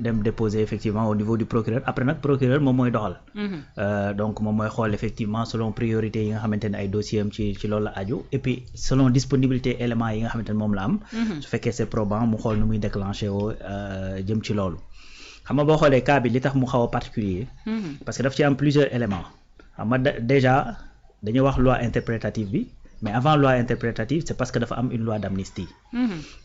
dem déposer effectivement au niveau du procureur après nag procureur moom mooy doxal. Donc moom mooy xool effectivement selon priorité yi nga xamante ne ay dossiers am ci loolu la aju et puis selon disponibilité éléments yi nga xamante ne moom la am. su fekkee c'est probant mu xool nu muy déclencher woo jëm ci loolu. xam nga boo xoolee cas bi li tax mu xaw a particulier parce que daf ci am plusieurs éléments xam nga déjà dañuy wax loi interprétative bi mais avant loi interprétative c'est parce que dafa am une loi d'amnistie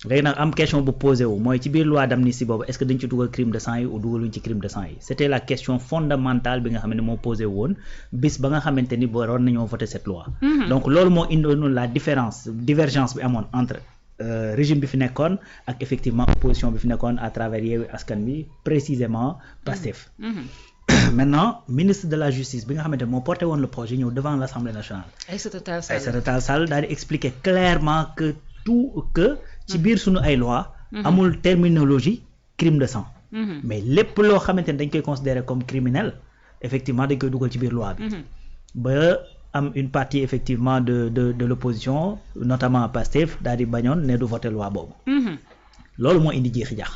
léegi nag am question bu posé wu mooy ci biir loi d'amnistie boobu est-ce que dañ ci dugal crime de sang yi ou dugaluñ ci crime de sang yi c'était la question fondamentale bi nga xam ne moo posé woon bis ba nga xamante ni waroon nañoo voter cette loi donc loolu moo indoon la divergence bi amoon entre régime bi fi nekkoon ak effectivement opposition bi fi nekkoon à travers Yewwi Askan Wi précisément Pastef maintenant ministre de la justice bi nga xamante ne moo porté woon le projet ñëw devant l'Assemblée nationale Aïssata Tall Sall daal di expliquer clairement que ci biir sunu ay loi amul terminologie crime de sang mais lépp loo xamante ne dañ koy considérer comme criminel effectivement dañ koy dugal ci biir loi bi ba am une partie effectivement de l'opposition notamment Pastef daal di bañoon ne du voter loi boobu loolu moo indi jeexi jax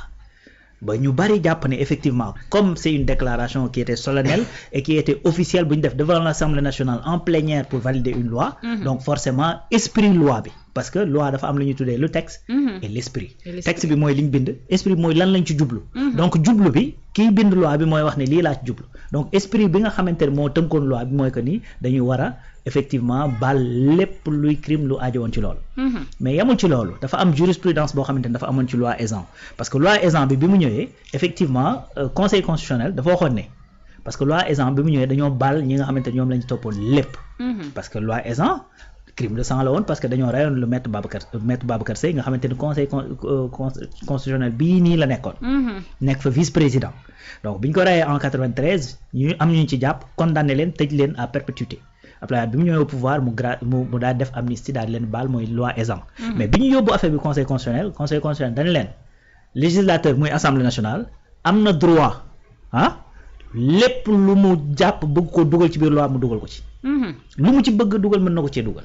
ba ñu bari jàpp ne effectivement comme c'est une déclaration qui était solennelle et qui était officielle bu ñu def devant l'Assemblée nationale en plénière pour valider une loi donc forcément esprit loi bi parce que loi dafa am lu ñuy tuddee le texte et l'esprit texte bi mooy li ñu bind esprit bi mooy lan lañ ci jublu donc jublu bi kiy bind loi bi mooy wax ne lii laa ci jublu donc esprit bi nga xamante ne moo tënkoon loi bi mooy que ni dañuy war a effectivement baal lépp luy crime lu aajowoon ci loolu mais yamul ci loolu dafa am jurisprudence boo xamante ne dafa amoon ci loi Ezzan parce que loi Ezzan bi mu ñëwee effectivement conseil constitutionnel dafa waxoon ne parce que loi Ezzan bi mu ñëwee dañoo baal ñi nga xamante ne ñoom lañ toppoon lépp parce que loi Ezzan crime de sang la woon parce que dañoo rayoon le maître Babacar Seye nga xamante ni conseil constitutionnel bii nii la nekkoon nekk fa vice-président donc bi ñu ko rayee en 93 ñu am ñu ci jàpp condamné leen tëj leen à perpétuité après bi mu ñëwee au pouvoir mu daal def amnistie daal leen baal mooy loi Ezzan mais bi ñu yóbbu affaire bi conseil constitutionnel dañ leen législateur muy assemblée nationale am na droit lépp lu mu jàpp bëgg ko dugal ci biir loi mu dugal ko ci lu mu ci bëgg dugal mën na ko cee dugal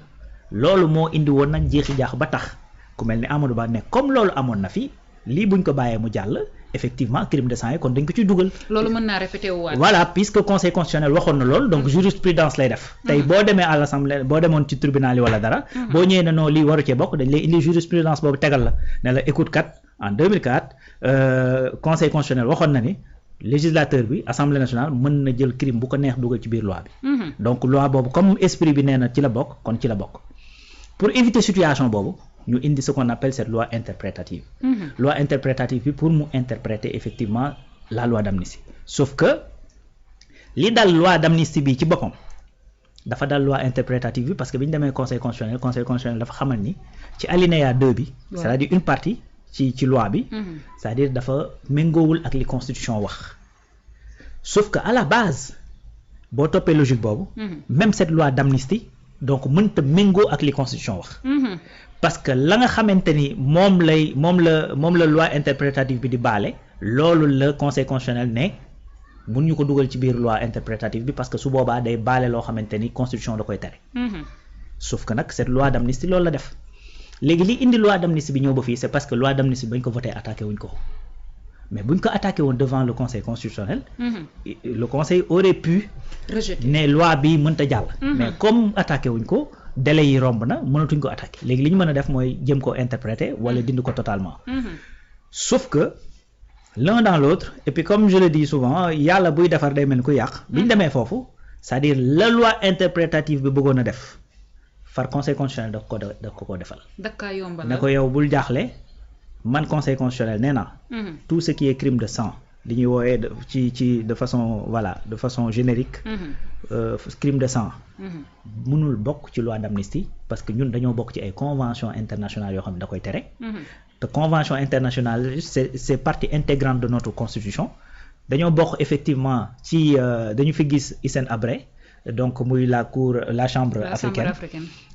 loolu moo indi woon nag jeexi jaax ba tax ku mel ni Amadou Ba ne comme loolu amoon na fi lii buñ ko bàyyee mu jàll effectivement crime de sang yi kon dañ ko ciy dugal loolu mën naa répété wu waat voilà puisque conseil constitutionnel waxoon na loolu donc jurisprudence lay def tey boo demee à l'assemblée boo demoon ci tribunal yi wala dara boo ñëwee ne non lii waru cee bokk dañ lay indi jurisprudence boobu tegal la ne la écoute kat en 2004 conseil constitutionnel waxoon na ni législateur bi assemblée nationale mën na jël crime bu ko neex dugal ci biir loi bi donc loi boobu comme esprit bi nee na ci la bokk kon ci la bokk pour éviter situation boobu ñu indi ce qu'on appelle cette loi interprétative loi interprétative bi pour mu interpréter effectivement la loi d'amnistie sauf que li dal loi d'amnistie bi ci boppam dafa dal loi interprétative bi parce que bi ñu demee conseil constitutionnel dafa xamal ni ci alinéa 2 bi c'est-à-dire une partie ci loi bi c'est-à-dire dafa méngoowul ak li constitution wax sauf que à la base boo toppee logique boobu même cette loi d'amnistie donc mënta méngoo ak li constitution wax parce que la nga xamante ni moom la loi interprétative bi di baale loolu la conseil constitutionnel ne mun ñu ko dugal ci biir loi interprétative bi parce que su boobaa day baale loo xamante ni constitution da koy tere sauf que nag cette loi d'amnistie loolu la def léegi li indi loi d'amnistie bi ñëw ba fii c'est parce que loi d'amnistie bi bañ ko voté attaqué wuñ ko mais buñ ko attaqué woon devant le conseil constitutionnel le conseil aurait pu rejeter ne loi bi mënta jàll mais comme attaqué wuñ ko délai yi romb na mënatuñ ko attaqué léegi li ñu mën a def mooy jëm ko interpréter wala dindi ko totalement sauf que l'un dans l'autre et puis comme je le dis souvent yàlla buy defar day mel ni ku yàq bi ñu demee foofu c'est-à-dire la loi interprétative bi bëggoon a def far conseil constitutionnel da ko defal ne ko yow bul jaaxle man conseil constitutionnel nee na tout ce qui est crime de sang li ñuy woowee ci de façon générique crime de sang mënul bokk ci loi d'amnistie parce que ñun dañoo bokk ci ay convention internationale yoo xam ne da koy tere te convention internationale c'est partie intégrante de notre constitution dañoo bokk effectivement ci dañu fi gis Hissène Habré donc muy la chambre africaine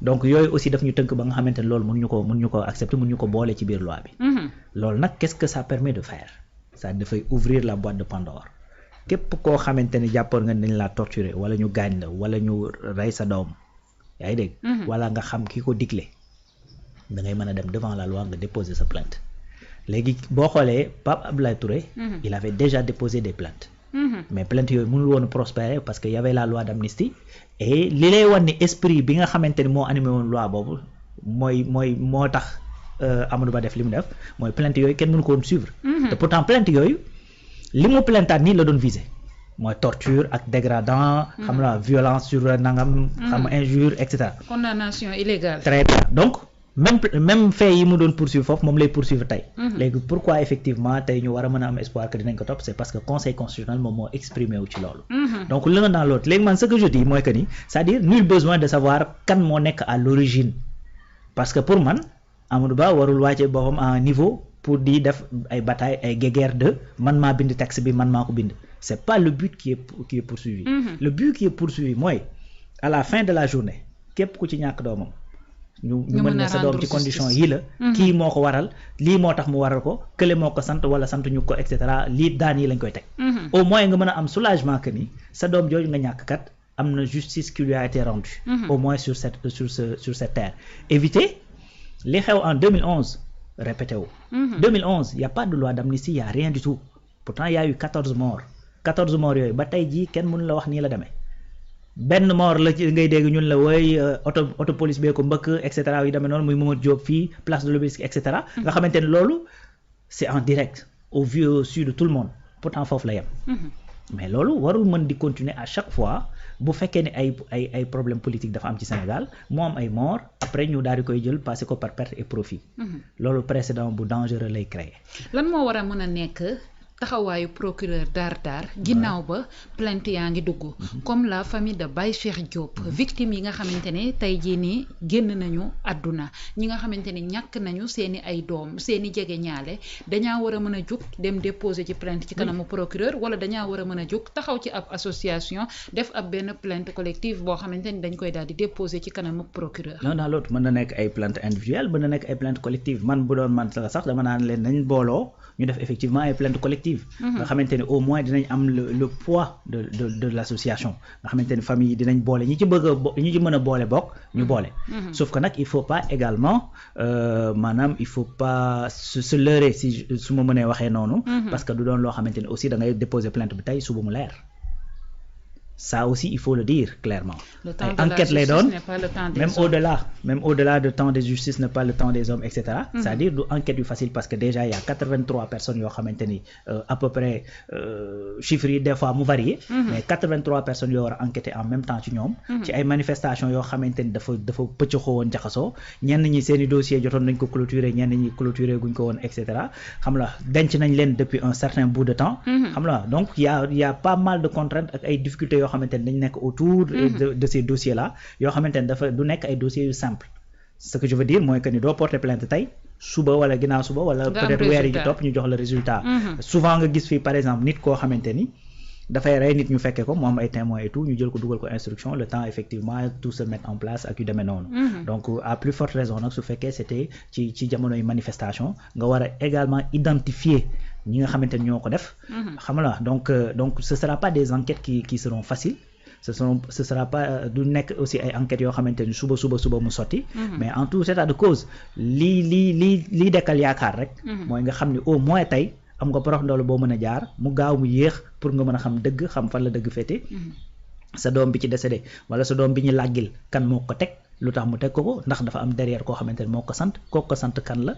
donc yooyu aussi daf ñu tënk ba nga xamante ne loolu mën ñu ko accepter mën ñu ko boole ci biir loi bi loolu nag qu'est-ce que ça permet de faire ça dafay ouvrir la boîte de Pandore képp koo xamante ne jàppoon nga dañ la torturer wala ñu gaañ la wala ñu rey sa doom yaa ngi dégg wala nga xam ki ko digle da ngay mën a dem devant la loi nga déposer sa plainte léegi boo xoolee Pape Abdoulaye Touré il avait déjà déposé des plaintes mais plainte yooyu mënul woon prospérer parce que y avait la loi d'amnistie et li lay wan ni esprit bi nga xamante ni moo animé woon loi boobu moo tax Amadou Ba def li mu def mooy plainte yooyu kenn mënu ko woon suivre te pourtant plainte yooyu li mu plaintaat nii la doon viser mooy torture ak dégradant xam la violence sur nangam xam injure et cetera condamnation illégale très bien donc même fait yi mu doon poursuivre foofu moom lay poursuivre tey léegi pourquoi effectivement tey ñu war a mën a am espoir que dinañ ko topp c'est parce que conseil constitutionnel moom moo exprimé wu ci loolu donc l'un dans l'autre léegi man ce que je dis mooy que ni c'est-à-dire nul besoin de savoir kan moo nekk à l'origine parce que pour man Amadou Ba warul wàcce boppam à un niveau pour di def ay bataille ay guéguerre de man maa bind texte bi man maa ko bind c'est pas le but qui est poursuivi le but qui est poursuivi mooy à la fin de la journée képp ku ci ñàkk doomam ñu mën ne sa doom ci condition yii la kii moo ko waral lii moo tax mu waral ko kële moo ko sant wala sant ñu ko et cetera lii daan yi lañ koy teg au moins nga mën a am soulagement que ni sa doom jooju nga ñàkk kat am na justice qui lui a été rendue au moins sur cette terre éviter li xew en 2011 répété wu 2011 y a pas de loi d'amnistie y a rien du tout pourtant y a eu 14 morts yooyu ba tey jii kenn mënu la wax nii la demee benn mort la ci ngay dégg ñun la wooy auto police bee ko mbëkk et cetera yu demee noonu muy Mamadou Diop fii place de l'Obélisque et cetera nga xamante ne loolu c'est en direct au vu au su de tout le monde pourtant foofu la yem mais loolu warul mën di continuer à chaque fois bu fekkee ne ay problème politique dafa am ci Sénégal moo am ay mort après ñu daal di koy jël passer ko par perte et profit loolu précédent bu dangereux lay créer lan moo war a mën a nekk taxawaayu procureur daar ginnaaw ba plainte yaa ngi dugg comme la famille de Baye Cheikh Diop victime yi nga xamante ne tey jii nii génn nañu àdduna ñi nga xamante ne ñàkk nañu seeni ay doom seeni jege ñaale dañaa war a mën a jóg dem déposer ci plainte ci kanamu procureur wala dañaa war a mën a jóg taxaw ci ab association def ab benn plainte collective boo xamante ni dañ koy daal di déposer ci kanamu procureur non dans l'autre mën na nekk ay plainte individuelle mën na nekk ay plainte collective man bu doon man la sax dama naan leen nañ booloo ñu def effectivement ay plainte collective nga xamante ne au moins dinañ am le poids de l'association nga xamante ne famille yi dinañ boole ñi ci mën a boole bokk ñu boole sauf que nag il faut pas également maanaam il faut pas se leurrer si su ma mënee waxee noonu parce que du doon loo xamante ne aussi da ngay déposer plainte bi tey suba mu leer ça aussi il faut le dire clairement enquête lay doon même au-delà de temps de justice n'est pas le temps des hommes etc c'est-à-dire du enquête yu facile parce que déjà il y a 83 personnes yoo xamante ni à peu près chiffres yi des fois mu varié mais 83 personnes yoo war a enquêter en même temps ci ñoom ci ay manifestations yoo xamante ni dafa pëccëxoo woon jaxasoo ñenn ñi seeni dossier jotoon nañ ko clôturer ñenn ñi clôturer guñ ko woon et cetera xam la denc nañ leen depuis un certain bout de temps xam la donc il y a pas mal de contraintes ak ay difficultés yoo xamante ne dañ nekk autour de ces dossiers là yoo xamante ne dafa du nekk ay dossiers yu simple ce que je veux dire mooy que ni doo porter plainte tey suba wala ginnaaw suba wala peut-être weer yi ci topp ñu jox la résultat souvent nga gis fii par exemple nit koo xamante ni dafay rey nit ñu fekkee ko mu am ay témoins et tout ñu jël ko dugal ko instruction le temps effectivement tout se mettre en place ak yu demee noonu donc à plus forte raison nag su fekkee c'était ci jamonoy manifestation nga war a également identifier ñi nga xamante ni ñoo ko def xam nga donc ce sera pas des enquêtes qui seront faciles ce sera pas du nekk aussi ay enquêtes yoo xamante ni suba mu sotti mais en tout état de cause lii dekkal yaakaar rek mooy nga xam ni au moins tey am nga porox ndoolu boo mën a jaar mu gaaw mu yéex pour nga mën a xam dëgg xam fan la dëgg féete sa doom bi ci décédé wala sa doom bi ñu làggil kan moo ko teg lu tax mu teg ko ndax dafa am derrière koo xamante ne moo ko sant kooku ko sant kan la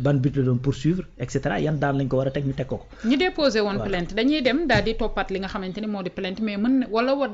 ban but la doon poursuivre et cetera yan daan lañ ko war a teg ñu teg ko. ñu déposé woon plainte dañuy dem daal di toppaat li nga xamante ni moo di plainte mais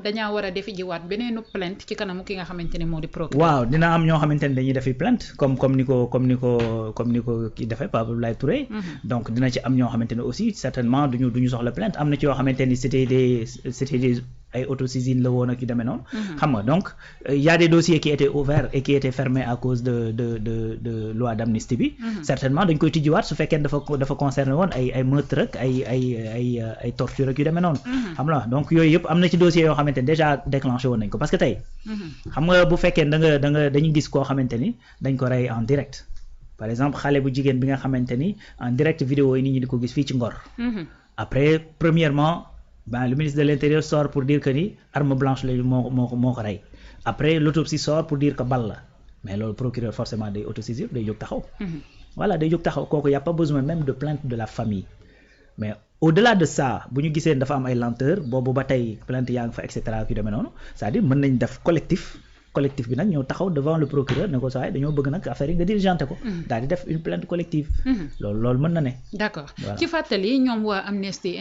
dañaa war a defi jiwaat beneenu plainte ci kanamu ki nga xamante ni moo di procureur. waaw dina am ñoo xamante ne dañuy defi plainte comme ni ko kii defee Pape Abdoulaye Touré. donc dina ci am ñoo xamante ne aussi certainement duñu soxla plainte am na ci yoo xamante ni c'était des ay autosaisine la woon ak yu demee noonu. xam nga donc y a des dossiers qui étaient ouverts et qui étaient fermés à cause de loi d'amnistie bi. certainement dañ koy tijjiwaat su fekkee dafa concerné woon ay meurtre ak ay torture ak yu demee noonu. xam nga donc yooyu yëpp am na ci dossiers yoo xamante ne déjà déclenché woon nañ ko parce que tey. xam nga bu fekkee dañuy gis koo xamante ni dañ ko rey en direct. par exemple xale bu jigéen bi nga xamante ni en direct vidéo yi nit ñi di ko gis fii ci Ngor. après premièrement. le ministre de l'Intérieur sort pour dire que ni arme blanche la moo ko rey après l'autopsie sort pour dire que bal la mais loolu procureur forcément day autosaisir day jóg taxaw voilà day jóg taxaw kooku y a pas besoin même de plainte de la famille mais au-delà de ça bu ñu gisee dafa am ay lenteur boobu ba tey plainte yaa ngi fa et cetera yu demee noonu c'est-à-dire mën nañ def collectif bi nag ñëw taxaw devant le procureur ne ko saa dañoo bëgg nag affaire yi nga diligenté ko daal di def une plainte collective loolu mën na ne d'accord ci fàttali ñoom waa Amnesty